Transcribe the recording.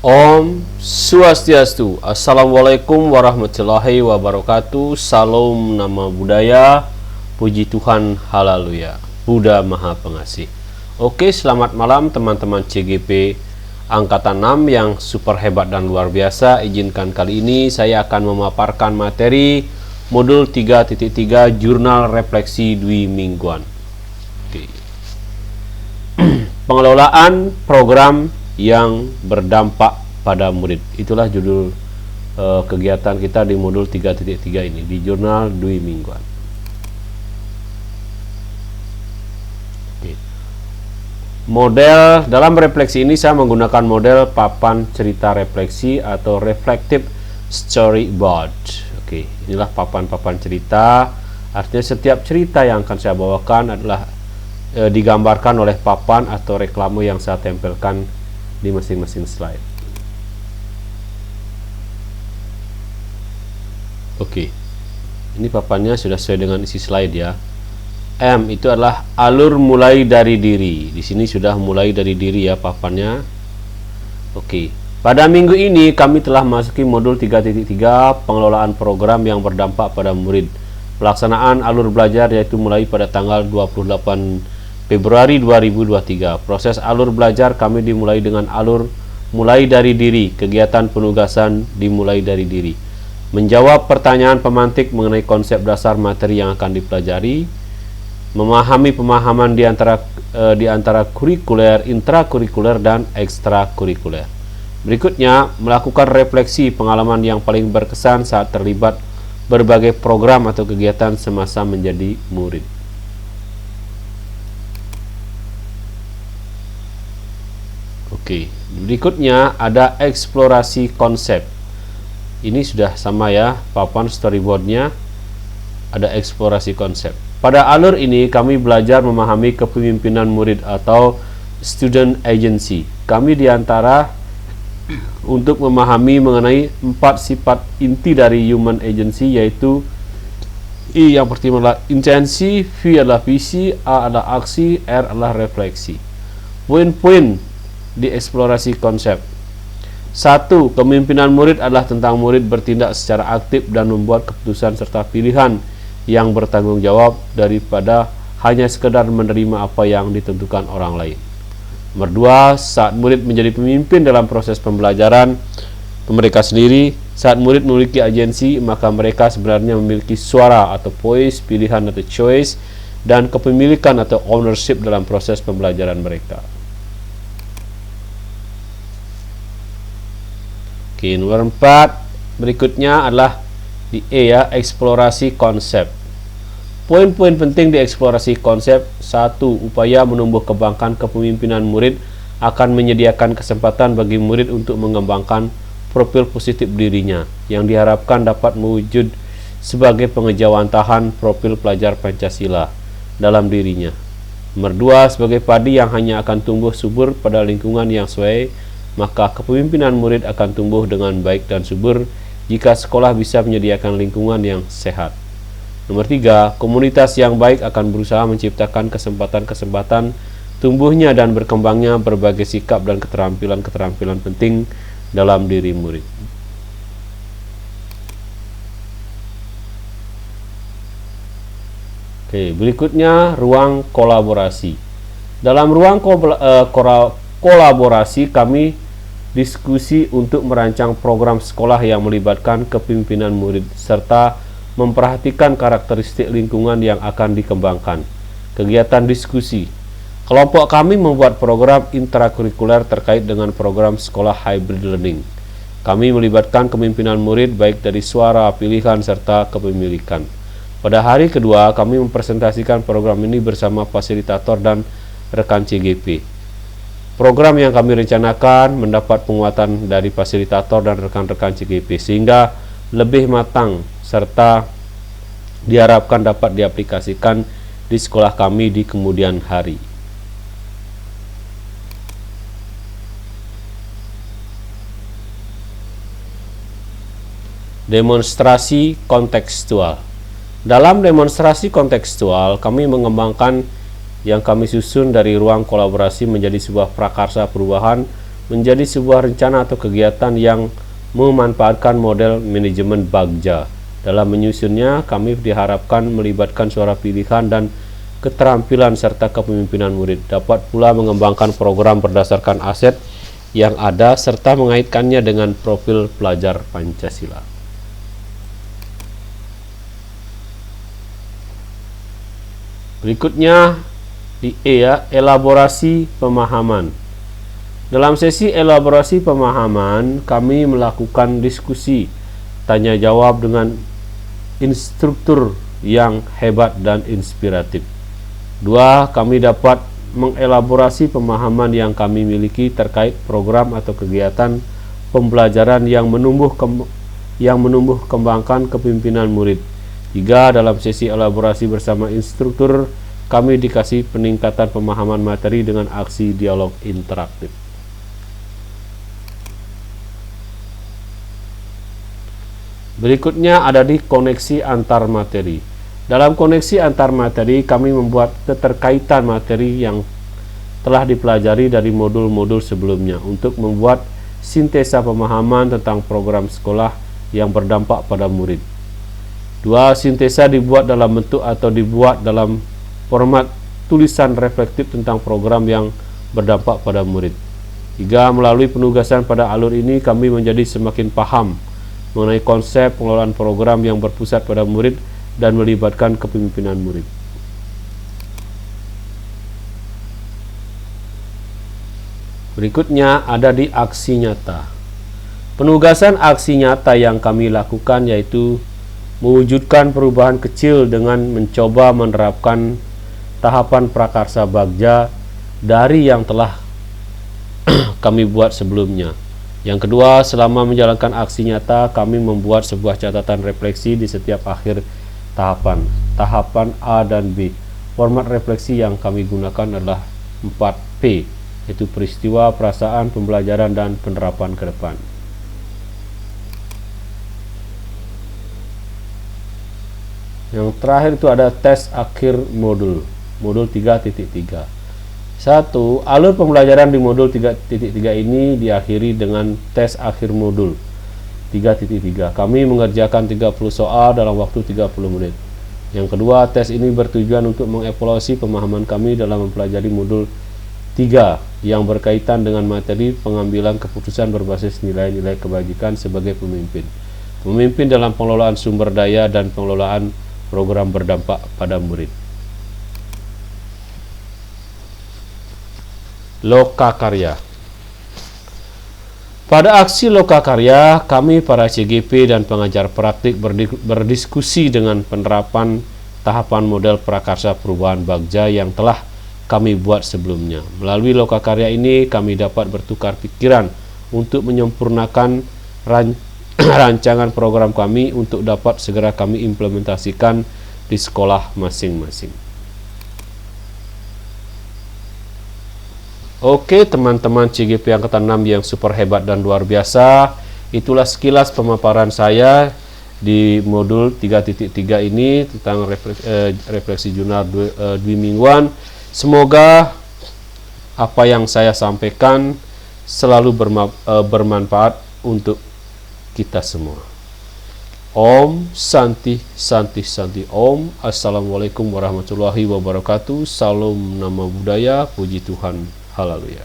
Om Swastiastu. Assalamualaikum warahmatullahi wabarakatuh. Salam nama budaya. Puji Tuhan, haleluya. Buddha Maha Pengasih. Oke, selamat malam teman-teman CGP Angkatan 6 yang super hebat dan luar biasa. Izinkan kali ini saya akan memaparkan materi modul 3.3 Jurnal Refleksi Dwi Mingguan. Oke. Pengelolaan program yang berdampak pada murid. Itulah judul kegiatan kita di modul 3.3 ini di Jurnal Dwi Mingguan. Oke. Model dalam refleksi ini saya menggunakan model papan cerita refleksi atau reflective storyboard. Oke, inilah papan-papan cerita. Artinya setiap cerita yang akan saya bawakan adalah digambarkan oleh papan atau reklame yang saya tempelkan di masing-masing slide. Oke, ini papannya sudah sesuai dengan isi slide ya. M itu adalah alur mulai dari diri. Di sini sudah mulai dari diri ya papannya. Oke, pada minggu ini kami telah masuki modul 3.3 pengelolaan program yang berdampak pada murid. Pelaksanaan alur belajar yaitu mulai pada tanggal 28 Februari 2023. Proses alur belajar kami dimulai dengan alur mulai dari diri. Kegiatan penugasan dimulai dari diri. Menjawab pertanyaan pemantik mengenai konsep dasar materi yang akan dipelajari. Memahami pemahaman di antara kurikuler, intrakurikuler, dan ekstrakurikuler. Berikutnya, melakukan refleksi pengalaman yang paling berkesan saat terlibat berbagai program atau kegiatan semasa menjadi murid. Oke, berikutnya ada eksplorasi konsep. Ini sudah sama ya, papan storyboardnya ada eksplorasi konsep. Pada alur ini kami belajar memahami kepemimpinan murid atau student agency. Kami diantara untuk memahami mengenai 4 sifat inti dari human agency, yaitu I yang pertama adalah intensi, V adalah visi, A adalah aksi, R adalah refleksi. Poin-poin di eksplorasi konsep. 1. Kepemimpinan murid adalah tentang murid bertindak secara aktif dan membuat keputusan serta pilihan yang bertanggung jawab daripada hanya sekedar menerima apa yang ditentukan orang lain. Nomor 2. Saat murid menjadi pemimpin dalam proses pembelajaran mereka sendiri, saat murid memiliki agensi, maka mereka sebenarnya memiliki suara atau voice, pilihan atau choice, dan kepemilikan atau ownership dalam proses pembelajaran mereka. Oke, nomor 4 berikutnya adalah di E ya, eksplorasi konsep. Poin-poin penting di eksplorasi konsep. 1. Upaya menumbuh kembangkan kepemimpinan murid akan menyediakan kesempatan bagi murid untuk mengembangkan profil positif dirinya yang diharapkan dapat mewujud sebagai pengejawantahan profil pelajar Pancasila dalam dirinya. Nomor 2. Sebagai padi yang hanya akan tumbuh subur pada lingkungan yang sesuai, maka kepemimpinan murid akan tumbuh dengan baik dan subur jika sekolah bisa menyediakan lingkungan yang sehat. Nomor 3, komunitas yang baik akan berusaha menciptakan kesempatan-kesempatan tumbuhnya dan berkembangnya berbagai sikap dan keterampilan-keterampilan penting dalam diri murid. Oke, berikutnya ruang kolaborasi. Dalam ruang kolaborasi kami diskusi untuk merancang program sekolah yang melibatkan kepemimpinan murid serta memperhatikan karakteristik lingkungan yang akan dikembangkan. Kegiatan diskusi. Kelompok kami membuat program intrakurikuler terkait dengan program sekolah hybrid learning. Kami melibatkan kepemimpinan murid baik dari suara, pilihan, serta kepemilikan. Pada hari kedua, kami mempresentasikan program ini bersama fasilitator dan rekan CGP. Program yang kami rencanakan mendapat penguatan dari fasilitator dan rekan-rekan CGP sehingga lebih matang serta diharapkan dapat diaplikasikan di sekolah kami di kemudian hari. Demonstrasi kontekstual. Dalam demonstrasi kontekstual, kami mengembangkan yang kami susun dari ruang kolaborasi menjadi sebuah prakarsa perubahan menjadi sebuah rencana atau kegiatan yang memanfaatkan model manajemen Bagja. Dalam menyusunnya, kami diharapkan melibatkan suara pilihan dan keterampilan serta kepemimpinan murid. Dapat pula mengembangkan program berdasarkan aset yang ada serta mengaitkannya dengan profil pelajar Pancasila. Berikutnya di E ya, elaborasi pemahaman. Dalam sesi elaborasi pemahaman, kami melakukan diskusi tanya jawab dengan instruktur yang hebat dan inspiratif. 2. Kami dapat mengelaborasi pemahaman yang kami miliki terkait program atau kegiatan pembelajaran yang menumbuh kembangkan kepemimpinan murid. 3. Dalam sesi elaborasi bersama instruktur, kami dikasih peningkatan pemahaman materi dengan aksi dialog interaktif. Berikutnya ada di koneksi antar materi. Dalam koneksi antar materi, kami membuat keterkaitan materi yang telah dipelajari dari modul-modul sebelumnya untuk membuat sintesa pemahaman tentang program sekolah yang berdampak pada murid. 2. Sintesa dibuat dalam bentuk atau dibuat dalam format tulisan reflektif tentang program yang berdampak pada murid. 3. Melalui penugasan pada alur ini, kami menjadi semakin paham mengenai konsep pengelolaan program yang berpusat pada murid dan melibatkan kepemimpinan murid. Berikutnya ada di aksi nyata. Penugasan aksi nyata yang kami lakukan yaitu mewujudkan perubahan kecil dengan mencoba menerapkan tahapan prakarsa Bagja dari yang telah kami buat sebelumnya. Yang kedua, selama menjalankan aksi nyata, kami membuat sebuah catatan refleksi di setiap akhir tahapan A dan B. Format refleksi yang kami gunakan adalah 4P, yaitu peristiwa, perasaan, pembelajaran, dan penerapan ke depan. Yang terakhir itu ada tes akhir modul 3.3. 1. Alur pembelajaran di modul 3.3 ini diakhiri dengan tes akhir modul 3.3. Kami mengerjakan 30 soal dalam waktu 30 menit. Yang kedua, tes ini bertujuan untuk mengevaluasi pemahaman kami dalam mempelajari modul 3 yang berkaitan dengan materi pengambilan keputusan berbasis nilai-nilai kebajikan sebagai pemimpin. Pemimpin dalam pengelolaan sumber daya dan pengelolaan program berdampak pada murid. Lokakarya. Pada aksi Lokakarya, kami para CGP dan pengajar praktik berdiskusi dengan penerapan tahapan model prakarsa perubahan Bagja yang telah kami buat sebelumnya. Melalui Lokakarya ini, kami dapat bertukar pikiran untuk menyempurnakan rancangan program kami untuk dapat segera kami implementasikan di sekolah masing-masing. Oke teman-teman CGP Angkatan 6 yang super hebat dan luar biasa, itulah sekilas pemaparan saya di modul 3.3 ini tentang refleksi jurnal dwi mingguan. Semoga apa yang saya sampaikan selalu bermanfaat untuk kita semua. Om Santi Santi Santi Om. Assalamualaikum warahmatullahi wabarakatuh. Salam nama budaya, puji Tuhan. Haleluya.